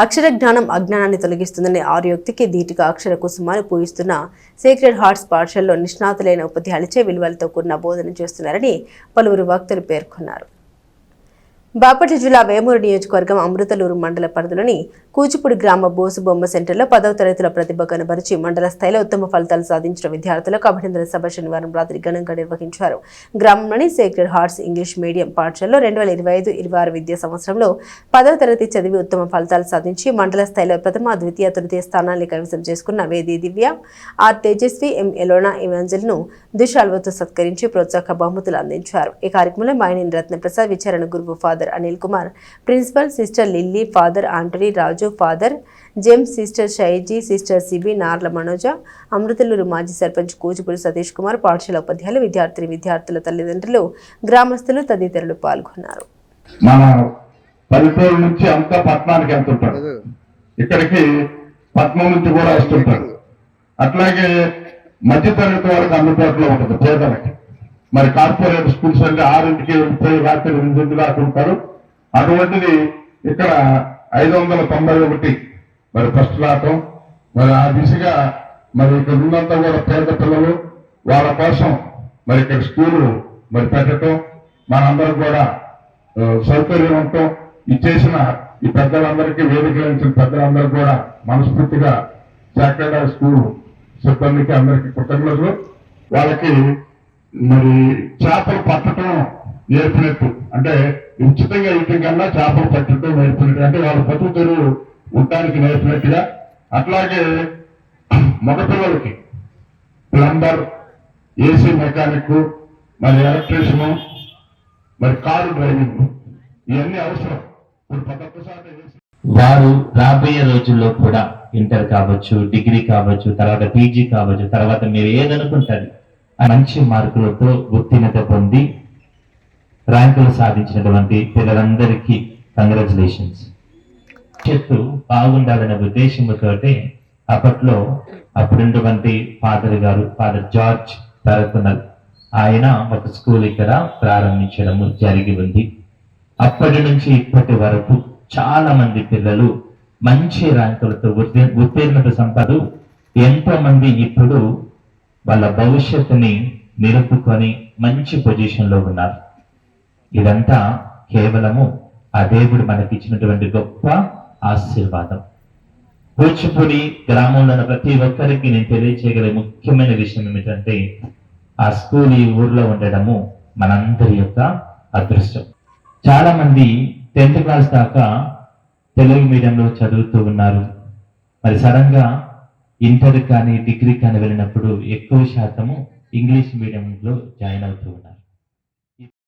అక్షర జ్ఞానం అజ్ఞానాన్ని తొలగిస్తుందని ఆర్యోక్తికి ధీటుగా అక్షర కుసుమాన్ని పూజిస్తున్న సేక్రెడ్ హార్ట్స్ పాఠశాలలో నిష్ణాతులైన ఉపాధ్యాయులచే విలువలతో కూడిన బోధన చేస్తున్నారని పలువురు వక్తలు పేర్కొన్నారు. బాపట్ల జిల్లా వేమూరు నియోజకవర్గం అమృతలూరు మండల పరిధిలోని కూచిపూడి గ్రామ బోసు బొమ్మ సెంటర్లో 10వ తరగతుల ప్రతిభ కనబరిచి మండల స్థాయిలో ఉత్తమ ఫలితాలు సాధించిన విద్యార్థులకు అభినందన సభ శనివారం రాత్రి ఘనంగా నిర్వహించారు. గ్రామంలోని సేక్రెడ్ హార్ట్స్ ఇంగ్లీష్ మీడియం పాఠశాలలో 2025-26 విద్యా సంవత్సరంలో 10వ తరగతి చదివి ఉత్తమ ఫలితాలు సాధించి మండల స్థాయిలో ప్రథమ, ద్వితీయ, తృతీయ స్థానాన్ని కైవసం చేసుకున్న వేది దివ్య, ఆర్ తేజస్వి, ఎం ఎలోనా ఇవాంజల్ను దుశాల్వతో సత్కరించి ప్రోత్సాహక బహుమతులు అందించారు. ఈ కార్యక్రమంలో మైనేని రత్నప్రసాద్, విచారణ గురువు father Anil Kumar, principal sister Lily, father Antony Raju, father James, sister Shaiji, sister Sibi, Narla Manoja, Amruthaluru మాజీ సర్పంచ్ కూచిపూడి సతీష్ కుమార్, పాఠశాల ఉపాధ్యాయులు, విద్యార్థుల తల్లిదండ్రులు, గ్రామస్తులు తదితరులు పాల్గొన్నారు. మన పల్లెటూరు నుంచి అంతా పట్టణానికి వెళ్తుంటారు, ఇక్కడికి పట్నం నుంచి కూడా వస్తుంటారు. అట్లాగే మధ్యతరగతి వాళ్ళకి అందుబాటులో ఉంటుంది పేదలకి. మరి కార్పొరేట్ స్కూల్స్ అంటే 6ంటికి వెళ్ళిపోయి రాత్రి 8 దాకా ఉంటారు. అటువంటిది ఇక్కడ 591 మరి ఫస్ట్ రావటం, మరి ఆ దిశగా మరి ఇక్కడ ఉన్నంతా కూడా పేద పిల్లలు వాళ్ళ కోసం మరి ఇక్కడ స్కూలు మరి పెట్టడం, మనందరం కూడా సౌకర్యం ఉండటం, ఇచ్చేసిన ఈ పెద్దలందరికీ వేదికలించిన పెద్దలందరూ కూడా మనస్ఫూర్తిగా సేక్రెడ్ హార్ట్ స్కూల్ సిబ్బందికి అందరికీ కృతజ్ఞతలు. వాళ్ళకి మరి చేపలు పట్టడం నేర్పినట్టు, అంటే ఉచితంగా ఇవ్వటం కన్నా చేపలు పట్టడం నేర్పినట్టు, అంటే వాళ్ళ బతుకు తెరువు ఉండటానికి నేర్పినట్టుగా. అట్లాగే మగపిల్లలకి ప్లంబర్, ఏసీ మెకానిక్, మరి ఎలక్ట్రీషియన్, మరి కారు డ్రైవింగ్, ఇవన్నీ అవసరం. వారు రాబోయే రోజుల్లో కూడా ఇంటర్ కావచ్చు, డిగ్రీ కావచ్చు, తర్వాత పీజీ కావచ్చు, తర్వాత మీరు ఏదనుకుంటారు మంచి మార్కులతో ఉత్తీర్ణత పొంది ర్యాంకులు సాధించినటువంటి పిల్లలందరికీ కంగ్రాచులేషన్స్. భవిష్యత్తు బాగుండాలనే ఉద్దేశంతో అప్పట్లో అప్పుడున్నటువంటి ఫాదర్ గారు, ఫాదర్ జార్జ్ తరకునల్, ఆయన ఒక స్కూల్ ఇక్కడ ప్రారంభించడము జరిగి ఉంది. అప్పటి నుంచి ఇప్పటి వరకు చాలా మంది పిల్లలు మంచి ర్యాంకులతో ఉత్తీర్ణత సంపాదు. ఎంతో మంది ఇప్పుడు వాళ్ళ భవిష్యత్తుని నిలుపుకొని మంచి పొజిషన్లో ఉన్నారు. ఇదంతా కేవలము ఆ దేవుడు మనకిచ్చినటువంటి గొప్ప ఆశీర్వాదం. కూచిపూడి గ్రామంలో ప్రతి ఒక్కరికి నేను తెలియచేయగల ముఖ్యమైన విషయం ఏమిటంటే ఆ స్కూల్ ఈ ఊర్లో ఉండడము మనందరి యొక్క అదృష్టం. చాలా మంది 10th క్లాస్ దాకా తెలుగు మీడియంలో చదువుతూ ఉన్నారు. మరి సడన్ గా ఇంటర్ కానీ డిగ్రీ కానీ వెళ్ళినప్పుడు ఎక్కువ శాతము ఇంగ్లీష్ మీడియంలో జాయిన్ అవుతూ ఉన్నారు.